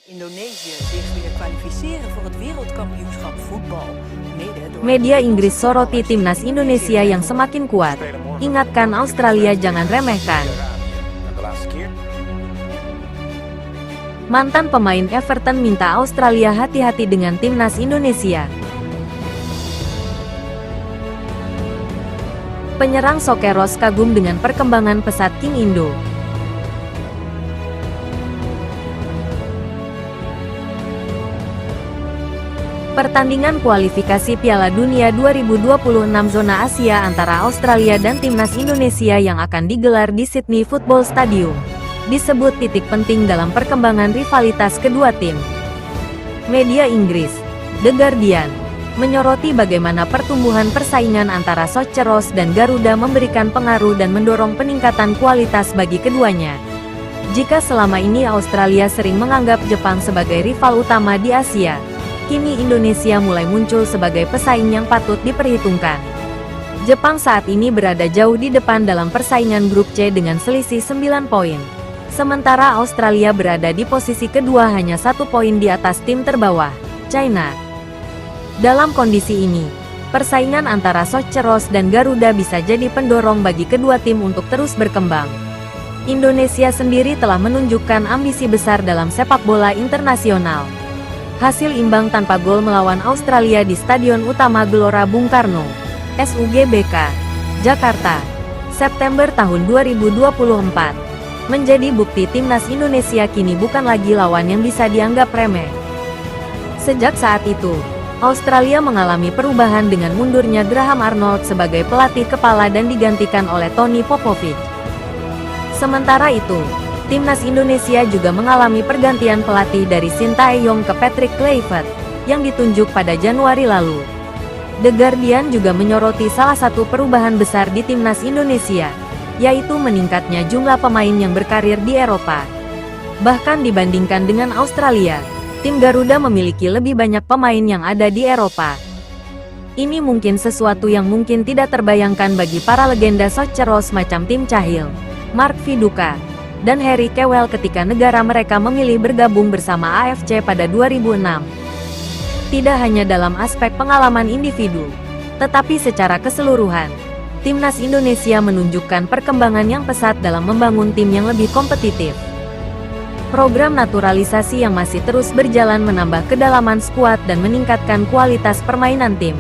Indonesië zich weer kwalificeren voor het wereldkampioenschap voetbal. Media Inggris soroti timnas Indonesia yang semakin kuat. Ingatkan Australia jangan remehkan. Mantan pemain Everton minta Australia hati-hati dengan timnas Indonesia. Penyerang Sokeros kagum dengan perkembangan pesat King Indo. Pertandingan kualifikasi Piala Dunia 2026 zona Asia antara Australia dan timnas Indonesia yang akan digelar di Sydney Football Stadium disebut titik penting dalam perkembangan rivalitas kedua tim. Media Inggris, The Guardian, menyoroti bagaimana pertumbuhan persaingan antara Socheros dan Garuda memberikan pengaruh dan mendorong peningkatan kualitas bagi keduanya. Jika selama ini Australia sering menganggap Jepang sebagai rival utama di Asia, kini Indonesia mulai muncul sebagai pesaing yang patut diperhitungkan. Jepang saat ini berada jauh di depan dalam persaingan grup C dengan selisih 9 poin. Sementara Australia berada di posisi kedua hanya 1 poin di atas tim terbawah, China. Dalam kondisi ini, persaingan antara Socheros dan Garuda bisa jadi pendorong bagi kedua tim untuk terus berkembang. Indonesia sendiri telah menunjukkan ambisi besar dalam sepak bola internasional. Hasil imbang tanpa gol melawan Australia di Stadion Utama Gelora Bung Karno, SUGBK, Jakarta, September tahun 2024, menjadi bukti timnas Indonesia kini bukan lagi lawan yang bisa dianggap remeh. Sejak saat itu, Australia mengalami perubahan dengan mundurnya Graham Arnold sebagai pelatih kepala dan digantikan oleh Tony Popovic. Sementara itu, timnas Indonesia juga mengalami pergantian pelatih dari Sintayong ke Patrick Kluivert, yang ditunjuk pada Januari lalu. The Guardian juga menyoroti salah satu perubahan besar di timnas Indonesia, yaitu meningkatnya jumlah pemain yang berkarir di Eropa. Bahkan dibandingkan dengan Australia, tim Garuda memiliki lebih banyak pemain yang ada di Eropa. Ini mungkin sesuatu yang mungkin tidak terbayangkan bagi para legenda Socheros macam Tim Cahill, Mark Viduka, dan Harry Kewell ketika negara mereka memilih bergabung bersama AFC pada 2006. Tidak hanya dalam aspek pengalaman individu, tetapi secara keseluruhan, timnas Indonesia menunjukkan perkembangan yang pesat dalam membangun tim yang lebih kompetitif. Program naturalisasi yang masih terus berjalan menambah kedalaman skuad dan meningkatkan kualitas permainan tim.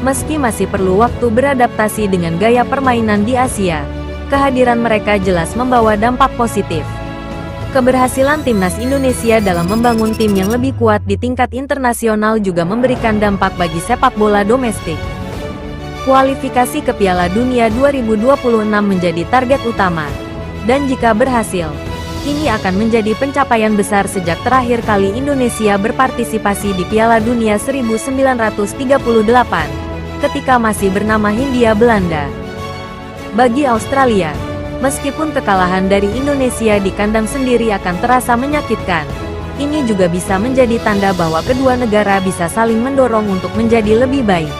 Meski masih perlu waktu beradaptasi dengan gaya permainan di Asia, kehadiran mereka jelas membawa dampak positif. Keberhasilan timnas Indonesia dalam membangun tim yang lebih kuat di tingkat internasional juga memberikan dampak bagi sepak bola domestik. Kualifikasi ke Piala Dunia 2026 menjadi target utama, dan jika berhasil, ini akan menjadi pencapaian besar sejak terakhir kali Indonesia berpartisipasi di Piala Dunia 1938, ketika masih bernama Hindia Belanda. Bagi Australia, meskipun kekalahan dari Indonesia di kandang sendiri akan terasa menyakitkan, ini juga bisa menjadi tanda bahwa kedua negara bisa saling mendorong untuk menjadi lebih baik.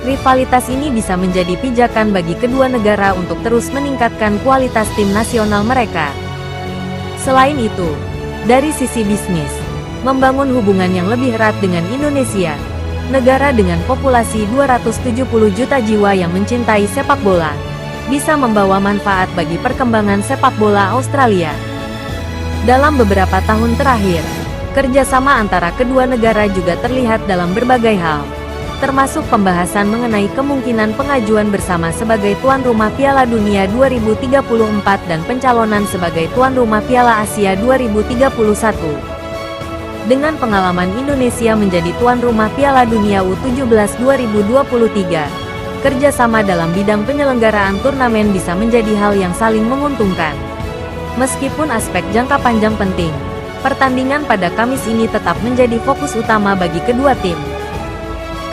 Rivalitas ini bisa menjadi pijakan bagi kedua negara untuk terus meningkatkan kualitas tim nasional mereka. Selain itu, dari sisi bisnis, membangun hubungan yang lebih erat dengan Indonesia, negara dengan populasi 270 juta jiwa yang mencintai sepak bola, bisa membawa manfaat bagi perkembangan sepak bola Australia. Dalam beberapa tahun terakhir, kerjasama antara kedua negara juga terlihat dalam berbagai hal, termasuk pembahasan mengenai kemungkinan pengajuan bersama sebagai tuan rumah Piala Dunia 2034 dan pencalonan sebagai tuan rumah Piala Asia 2031. Dengan pengalaman Indonesia menjadi tuan rumah Piala Dunia U17 2023, kerjasama dalam bidang penyelenggaraan turnamen bisa menjadi hal yang saling menguntungkan. Meskipun aspek jangka panjang penting, pertandingan pada Kamis ini tetap menjadi fokus utama bagi kedua tim.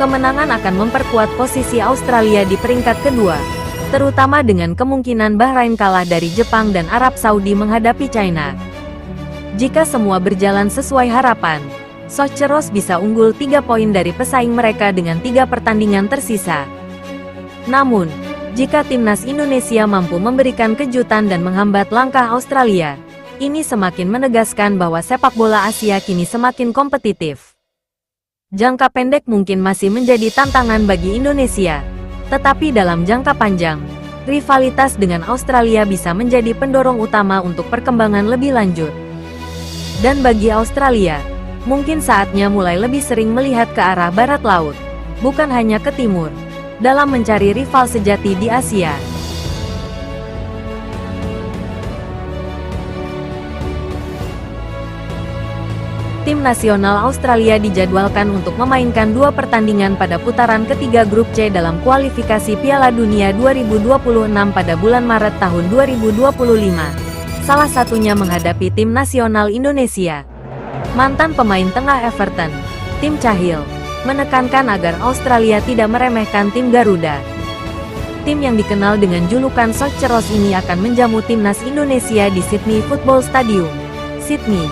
Kemenangan akan memperkuat posisi Australia di peringkat kedua, terutama dengan kemungkinan Bahrain kalah dari Jepang dan Arab Saudi menghadapi China. Jika semua berjalan sesuai harapan, Socheros bisa unggul 3 poin dari pesaing mereka dengan 3 pertandingan tersisa. Namun, jika timnas Indonesia mampu memberikan kejutan dan menghambat langkah Australia, Ini semakin menegaskan bahwa sepak bola Asia kini semakin kompetitif. Jangka pendek mungkin masih menjadi tantangan bagi Indonesia, tetapi dalam jangka panjang, rivalitas dengan Australia bisa menjadi pendorong utama untuk perkembangan lebih lanjut. Dan bagi Australia, mungkin saatnya mulai lebih sering melihat ke arah barat laut, bukan hanya ke timur, dalam mencari rival sejati di Asia. Tim nasional Australia dijadwalkan untuk memainkan 2 pertandingan pada putaran ketiga grup C dalam kualifikasi Piala Dunia 2026 pada bulan Maret tahun 2025. Salah satunya menghadapi tim nasional Indonesia. Mantan pemain tengah Everton, Tim Cahill, menekankan agar Australia tidak meremehkan tim Garuda. Tim yang dikenal dengan julukan Socceroos ini akan menjamu timnas Indonesia di Sydney Football Stadium, Sydney,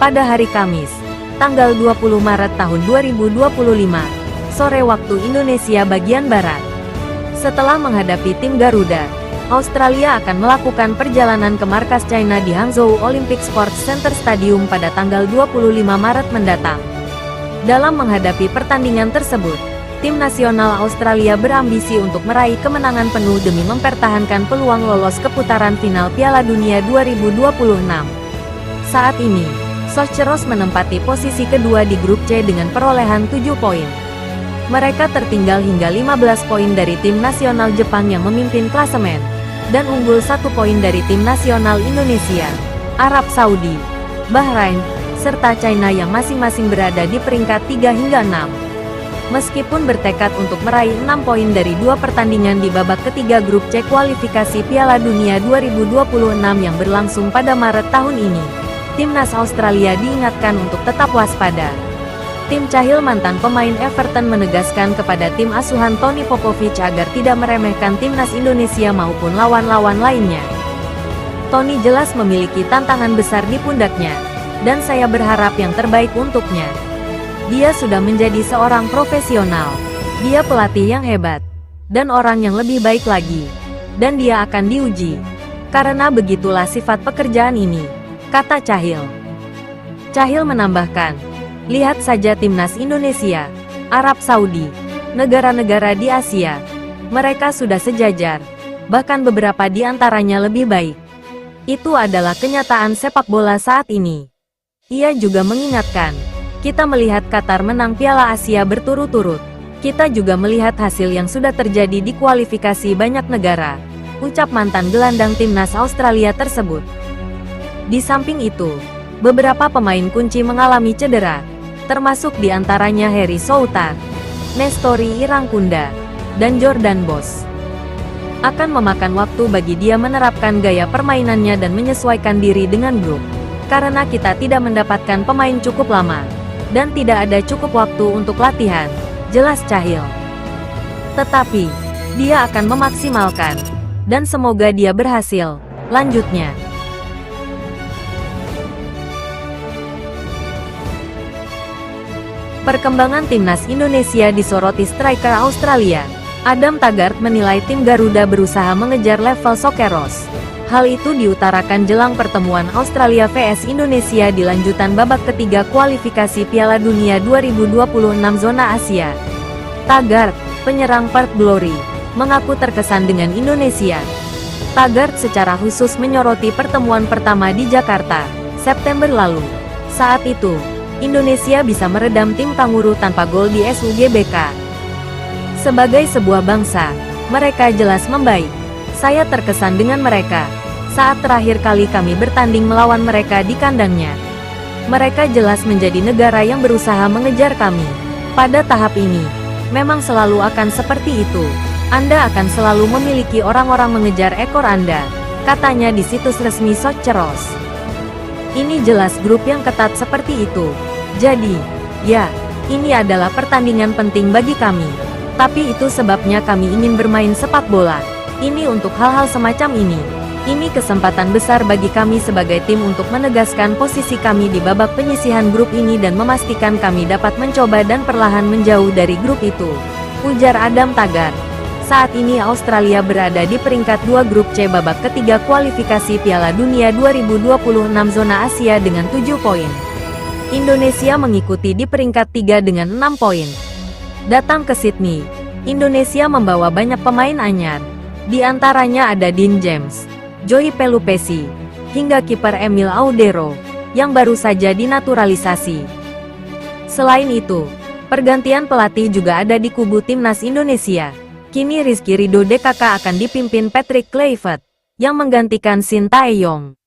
pada hari Kamis, tanggal 20 Maret tahun 2025, sore waktu Indonesia bagian Barat. Setelah menghadapi tim Garuda, Australia akan melakukan perjalanan ke markas China di Hangzhou Olympic Sports Center Stadium pada tanggal 25 Maret mendatang. Dalam menghadapi pertandingan tersebut, tim nasional Australia berambisi untuk meraih kemenangan penuh demi mempertahankan peluang lolos ke putaran final Piala Dunia 2026. Saat ini, Socceroos menempati posisi kedua di grup C dengan perolehan 7 poin. Mereka tertinggal hingga 15 poin dari tim nasional Jepang yang memimpin klasemen, dan unggul 1 poin dari tim nasional Indonesia, Arab Saudi, Bahrain, serta China yang masing-masing berada di peringkat 3 hingga 6. Meskipun bertekad untuk meraih 6 poin dari 2 pertandingan di babak ketiga grup C kualifikasi Piala Dunia 2026 yang berlangsung pada Maret tahun ini, timnas Australia diingatkan untuk tetap waspada. Tim Cahill, mantan pemain Everton, menegaskan kepada tim asuhan Tony Popovic agar tidak meremehkan timnas Indonesia maupun lawan-lawan lainnya. Tony jelas memiliki tantangan besar di pundaknya, dan saya berharap yang terbaik untuknya. Dia sudah menjadi seorang profesional. Dia pelatih yang hebat, dan orang yang lebih baik lagi. Dan dia akan diuji. Karena begitulah sifat pekerjaan ini, kata Cahill. Cahill menambahkan, lihat saja timnas Indonesia, Arab Saudi, negara-negara di Asia. Mereka sudah sejajar, bahkan beberapa di antaranya lebih baik. Itu adalah kenyataan sepak bola saat ini. Ia juga mengingatkan, kita melihat Qatar menang Piala Asia berturut-turut. Kita juga melihat hasil yang sudah terjadi di kualifikasi banyak negara, ucap mantan gelandang timnas Australia tersebut. Di samping itu, beberapa pemain kunci mengalami cedera, termasuk di antaranya Harry Soutar, Nestori Irangkunda, dan Jordan Bos. Akan memakan waktu bagi dia menerapkan gaya permainannya dan menyesuaikan diri dengan grup, karena kita tidak mendapatkan pemain cukup lama, dan tidak ada cukup waktu untuk latihan, jelas Cahill. Tetapi, dia akan memaksimalkan, dan semoga dia berhasil, lanjutnya. Perkembangan timnas Indonesia disoroti striker Australia. Adam Taggart menilai tim Garuda berusaha mengejar level Socceroos. Hal itu diutarakan jelang pertemuan Australia vs Indonesia di lanjutan babak ketiga kualifikasi Piala Dunia 2026 zona Asia. Taggart, penyerang Perth Glory, mengaku terkesan dengan Indonesia. Taggart secara khusus menyoroti pertemuan pertama di Jakarta, September lalu. Saat itu, Indonesia bisa meredam tim Kanguru tanpa gol di SUGBK. Sebagai sebuah bangsa, mereka jelas membaik. Saya terkesan dengan mereka. Saat terakhir kali kami bertanding melawan mereka di kandangnya, mereka jelas menjadi negara yang berusaha mengejar kami. Pada tahap ini, memang selalu akan seperti itu. Anda akan selalu memiliki orang-orang mengejar ekor Anda, katanya di situs resmi Socceroos. Ini jelas grup yang ketat seperti itu. Jadi, ya, ini adalah pertandingan penting bagi kami. Tapi itu sebabnya kami ingin bermain sepak bola. Ini untuk hal-hal semacam ini. Ini kesempatan besar bagi kami sebagai tim untuk menegaskan posisi kami di babak penyisihan grup ini dan memastikan kami dapat mencoba dan perlahan menjauh dari grup itu, ujar Adam Taggart. Saat ini Australia berada di peringkat 2 grup C babak ketiga kualifikasi Piala Dunia 2026 zona Asia dengan 7 poin. Indonesia mengikuti di peringkat 3 dengan 6 poin. Datang ke Sydney, Indonesia membawa banyak pemain anyar. Di antaranya ada Dean James, Joey Pelupesi, hingga kiper Emil Audero, yang baru saja dinaturalisasi. Selain itu, pergantian pelatih juga ada di kubu timnas Indonesia. Kini Rizky Ridho DKK akan dipimpin Patrick Kluivert, yang menggantikan Shin Tae-yong.